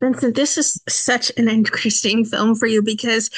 Vincent, this is such an interesting film for you because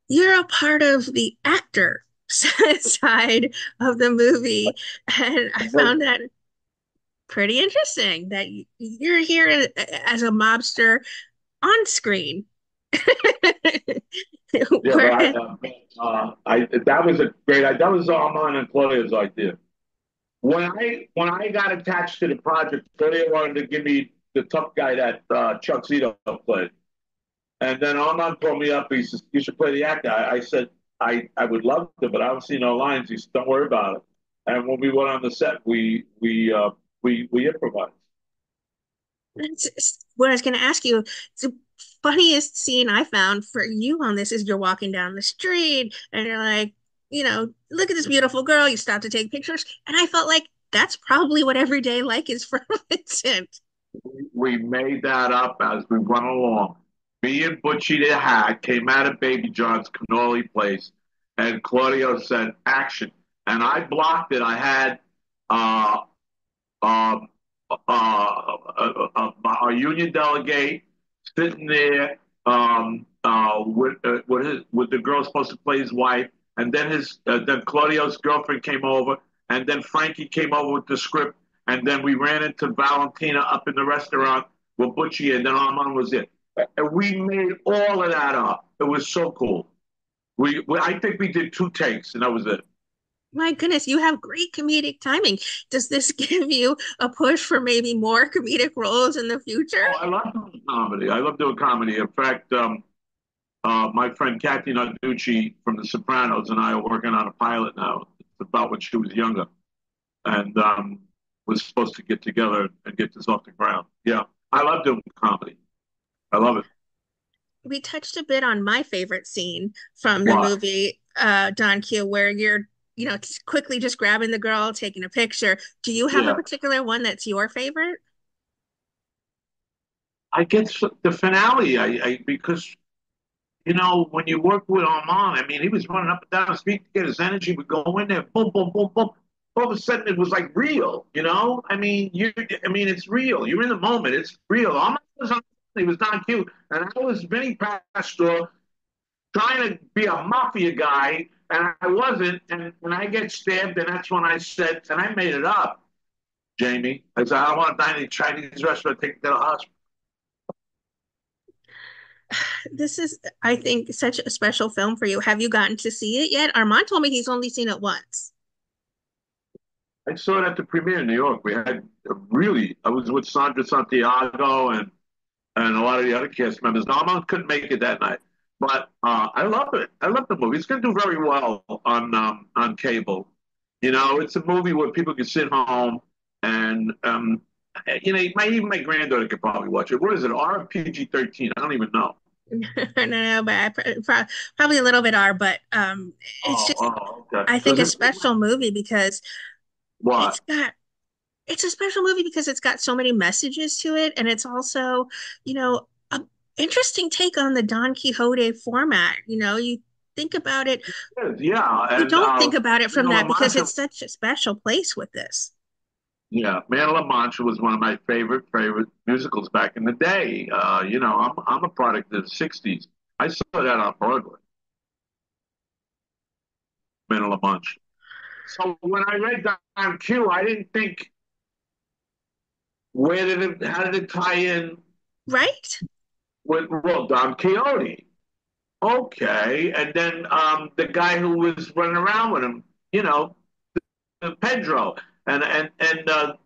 you're a part of the actor side of the movie. And I found that pretty interesting that you're here as a mobster on screen. Yeah, but Whereas, I that was a great. That was Armand and Claudia's idea. When I got attached to the project, Claudia wanted to give me the tough guy that Chuck Zito played, and then Armand called me up. He says, "You should play the actor." I said, "I would love to, but I don't see no lines." He said, "Don't worry about it." And when we went on the set, we improvised. that's what I was going to ask you. The funniest scene I found for you on this is you're walking down the street and you're like, look at this beautiful girl. You stop to take pictures. And I felt like that's probably what everyday life is for Vincent. We made that up as we went along. Me and Butchie the Hat came out of Baby John's cannoli place, and Claudio said action, and I blocked it. I had uh, um, a union delegate sitting there with the girl supposed to play his wife, and then Claudio's girlfriend came over, and then Frankie came over with the script, and then we ran into Valentina up in the restaurant with Butchie, and then Armand was there. And we made all of that up. It was so cool. I think we did two takes, and that was it. My goodness, you have great comedic timing. Does this give you a push for maybe more comedic roles in the future? Oh, I love doing comedy. I love doing comedy. In fact, my friend Kathy Narducci from The Sopranos and I are working on a pilot now. It's about when she was younger, and was supposed to get together and get this off the ground. Yeah, I love doing comedy. I love it. We touched a bit on my favorite scene from the What? movie Don Q, where you're, quickly just grabbing the girl, taking a picture. Do you have a Yeah, particular one that's your favorite? I get the finale. I because when you work with Armand, I mean, he was running up and down the street to get his energy. Would go in there, boom, boom, boom, boom. All of a sudden, it was like real. I mean, it's real. You're in the moment. It's real. Armand was on. He was Don Q, and I was Vinny Pastore trying to be a mafia guy, and I wasn't. And I get stabbed, and that's when I said, and I made it up, Jamie. I said, I don't want to dine in a Chinese restaurant. Take me to the hospital. This is, I think, such a special film for you. Have you gotten to see it yet? Armand told me he's only seen it once. I saw it at the premiere in New York. We had really, I was with Sandra Santiago and a lot of the other cast members. Norman couldn't make it that night, but I love it. I love the movie. It's going to do very well on cable. It's a movie where people can sit home and even my granddaughter could probably watch it. What is it? RPG-13? I don't even know. I don't know, but probably a little bit are, but it's Oh, just, oh, okay. I think Does a it special movie because it's what? got it's a special movie because it's got so many messages to it, and it's also, a interesting take on the Don Quixote format. You think about it, Yeah, you and don't think about it from La that because Mancha. it's such a special place with this. Yeah, Man of La Mancha was one of my favorite musicals back in the day. I'm a product of the '60s. I saw that on Broadway, Man of La Mancha. So when I read Don Q, I didn't think how did it tie in Right? with Don Quixote? Okay, and then the guy who was running around with him, you know, Pedro and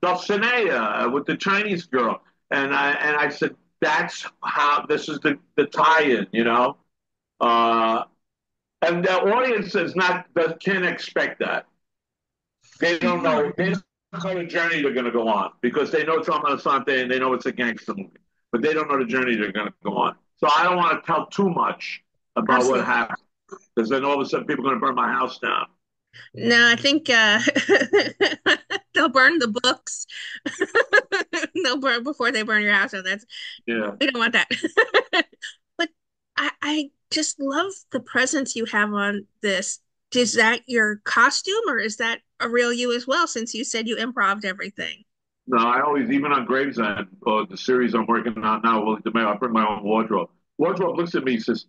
Dulcinea with the Chinese girl, and I said that's how this is the tie-in. Uh, and the audience is not can't expect that. They don't No. know. They don't know the journey they're going to go on because they know it's on Asante and they know it's a gangster movie, but they don't know the journey they're going to go on. So I don't want to tell too much about what Absolutely. happened because then all of a sudden people are going to burn my house down. No, I think they'll burn the books. They'll burn before they burn your house, and that's Yeah. we don't want that. But I just love the presence you have on this. Is that your costume, or is that a real you as well? Since you said you improved everything. No, I always, even on Gravesend, or the series I'm working on now, Willie DeMeo, I bring my own wardrobe. Wardrobe looks at me and says,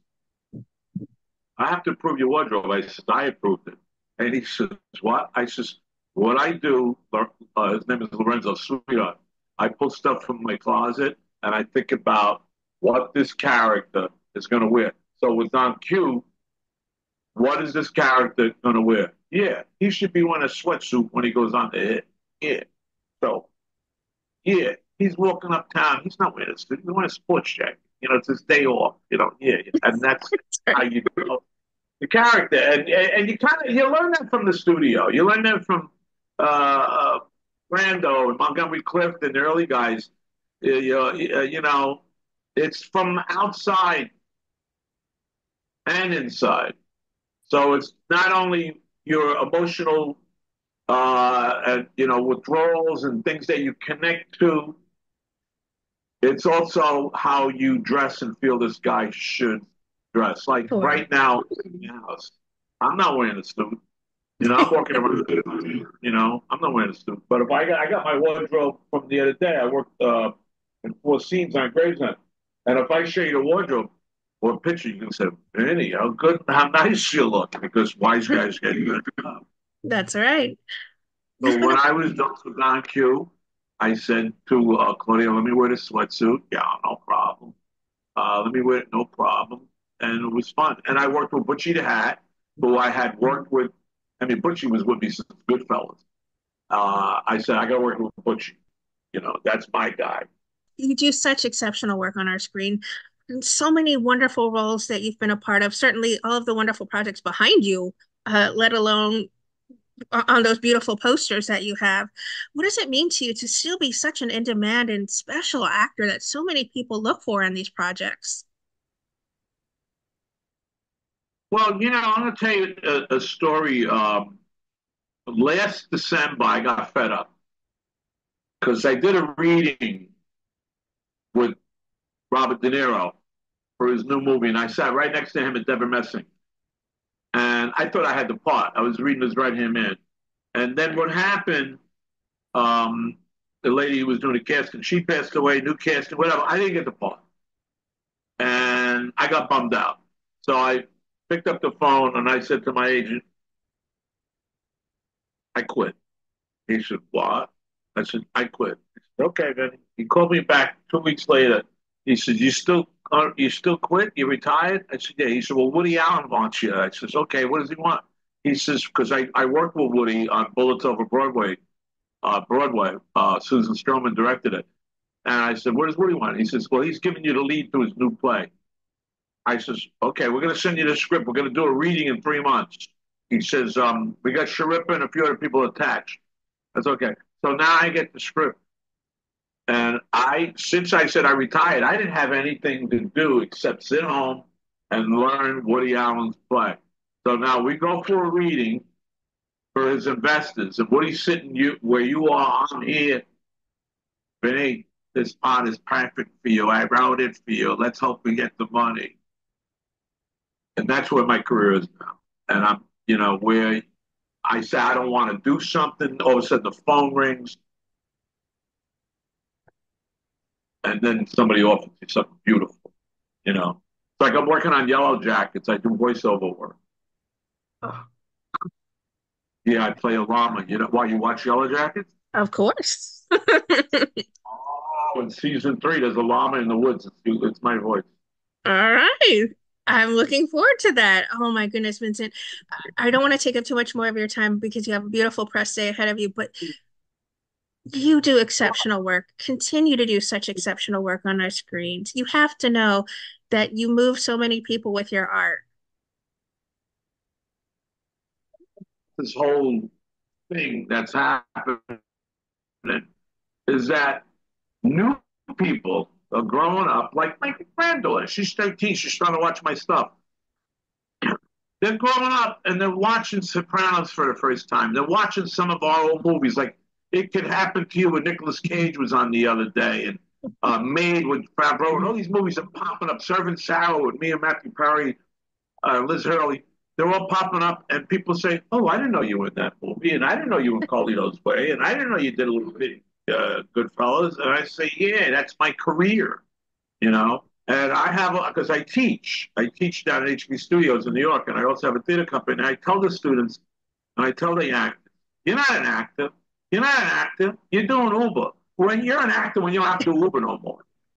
I have to approve your wardrobe. I says, I approved it. And he says, what? I says, what I do, his name is Lorenzo Sweetheart. I pull stuff from my closet and I think about what this character is going to wear. So with Don Q, what is this character going to wear? Yeah, he should be wearing a sweatsuit when he goes on the hit. Yeah. So, yeah, he's walking uptown. He's not wearing a suit. He's wearing a sports jacket. It's his day off. Yeah. And that's how you go the character, and you kind of you learn that from the studio. You learn that from Brando and Montgomery Clift and the early guys. You know, it's from outside and inside. So it's not only your emotional and withdrawals and things that you connect to. It's also how you dress and feel this guy should dress. Like Sure. right now in the house, I'm not wearing a suit. I'm walking around. I'm not wearing a suit. But if I got my wardrobe from the other day, I worked in four scenes on Gravesend, and if I show you the wardrobe or a picture, you can say, "Benny, how good, how nice you look," because wise guys get good. That's right. So when I was done with Don Q, I said to Claudia, "Let me wear the sweatsuit." Yeah, no problem. Let me wear it, no problem. And it was fun. And I worked with Butchie the Hat, who I had worked with. I mean, Butchie was with me since Goodfellas. I said, I got to work with Butchie. That's my guy. You do such exceptional work on our screen. And so many wonderful roles that you've been a part of. Certainly, all of the wonderful projects behind you, let alone on those beautiful posters that you have. What does it mean to you to still be such an in-demand and special actor that so many people look for in these projects? Well, I'm going to tell you a story. Last December, I got fed up because I did a reading with Robert De Niro for his new movie, and I sat right next to him at Deborah Messing. And I thought I had the part. I was reading his right hand man. And then what happened, the lady who was doing the casting, she passed away, new casting, whatever. I didn't get the part. And I got bummed out. So I picked up the phone and I said to my agent, I quit. He said, what? I said, I quit. He said, okay, then. He called me back 2 weeks later. He said, you still quit? You retired? I said, yeah. He said, well, Woody Allen wants you. I says, okay, what does he want? He says, because I worked with Woody on Bullets Over Broadway. Susan Stroman directed it. And I said, what does Woody want? He says, well, he's giving you the lead to his new play. I says, okay, we're going to send you the script. We're going to do a reading in 3 months. He says, we got Sharippa and a few other people attached. That's okay. So now I get the script. And since I said I retired, I didn't have anything to do except sit home and learn Woody Allen's play. So now we go for a reading for his investors. And Woody's sitting where you are, I'm here. Vinny, this part is perfect for you. I wrote it for you. Let's hope we get the money. And that's where my career is now. And where I say I don't want to do something, all of a sudden the phone rings, and then somebody offers you something beautiful. It's like I'm working on Yellow Jackets. I do voiceover work. Oh, Yeah, I play a llama. Why you watch Yellow Jackets? of course. Oh, in season 3, there's a llama in the woods. It's my voice. All right. I'm looking forward to that. Oh my goodness, Vincent. I don't want to take up too much more of your time because you have a beautiful press day ahead of you, but you do exceptional work. Continue to do such exceptional work on our screens. You have to know that you move so many people with your art. This whole thing that's happening is that new people are growing up, like my granddaughter. She's 13. She's trying to watch my stuff. They're growing up and they're watching Sopranos for the first time. They're watching some of our old movies, like It Could Happen to You with Nicolas Cage was on the other day, and Made with Favreau, and all these movies are popping up. Serving Sarah with me and Matthew Perry, Liz Hurley. They're all popping up, and people say, "Oh, I didn't know you were in that movie, and I didn't know you were in Carlito's Way, and I didn't know you did a little bit." Goodfellas, and I say, yeah, that's my career, you know. And I have, because I teach down at HB Studios in New York, and I also have a theater company. And I tell the students, and I tell the actors, you're not an actor. You're not an actor. You're doing Uber. When you're an actor, when you don't have to do Uber no more.